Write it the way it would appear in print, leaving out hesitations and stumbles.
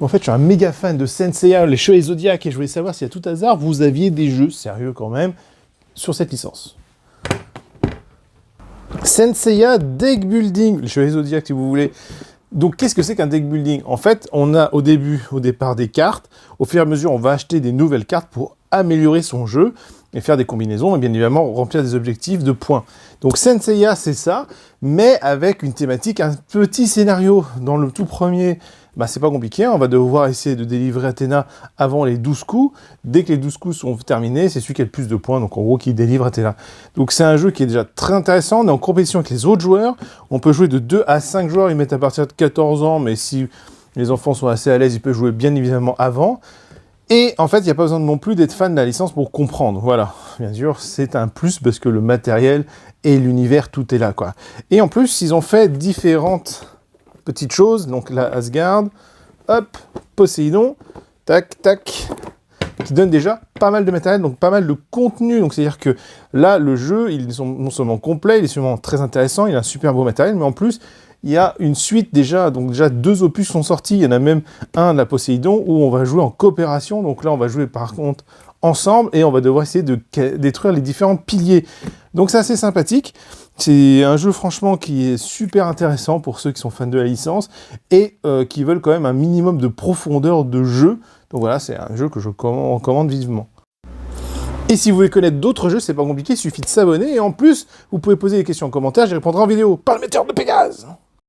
En fait, je suis un méga fan de Senseiya, les Chevaliers Zodiac, et je voulais savoir si à tout hasard, vous aviez des jeux sérieux quand même sur cette licence. Senseiya Deck Building, les Chevaliers Zodiac si vous voulez. Donc, qu'est-ce que c'est qu'un deck building? En fait, on a au départ des cartes. Au fur et à mesure, on va acheter des nouvelles cartes pour améliorer son jeu et faire des combinaisons et bien évidemment remplir des objectifs de points. Donc Senseiya, c'est ça, mais avec une thématique, un petit scénario. Dans le tout premier, bah, c'est pas compliqué, on va devoir essayer de délivrer Athéna avant les 12 coups. Dès que les 12 coups sont terminés, c'est celui qui a le plus de points, donc en gros qui délivre Athéna. Donc c'est un jeu qui est déjà très intéressant, on est en compétition avec les autres joueurs, on peut jouer de 2 à 5 joueurs, ils mettent à partir de 14 ans, mais si les enfants sont assez à l'aise, ils peuvent jouer bien évidemment avant. Et en fait, il n'y a pas besoin non plus d'être fan de la licence pour comprendre. Voilà, bien sûr, c'est un plus parce que le matériel et l'univers, tout est là, quoi. Et en plus, ils ont fait différentes petites choses. Donc là, Asgard, hop, Poséidon, tac, tac, qui donne déjà pas mal de matériel, donc pas mal de contenu. Donc c'est-à-dire que là, le jeu, il est non seulement complet, il est sûrement très intéressant, il a un super beau matériel, mais en plus, il y a une suite déjà, donc déjà 2 opus sont sortis, il y en a même un de la Poséidon où on va jouer en coopération, donc là on va jouer par contre ensemble et on va devoir essayer de détruire les différents piliers. Donc c'est assez sympathique, c'est un jeu franchement qui est super intéressant pour ceux qui sont fans de la licence et qui veulent quand même un minimum de profondeur de jeu, donc voilà, c'est un jeu que je recommande vivement. Et si vous voulez connaître d'autres jeux, c'est pas compliqué, il suffit de s'abonner et en plus, vous pouvez poser des questions en commentaire, j'y répondrai en vidéo par le metteur de Pégase.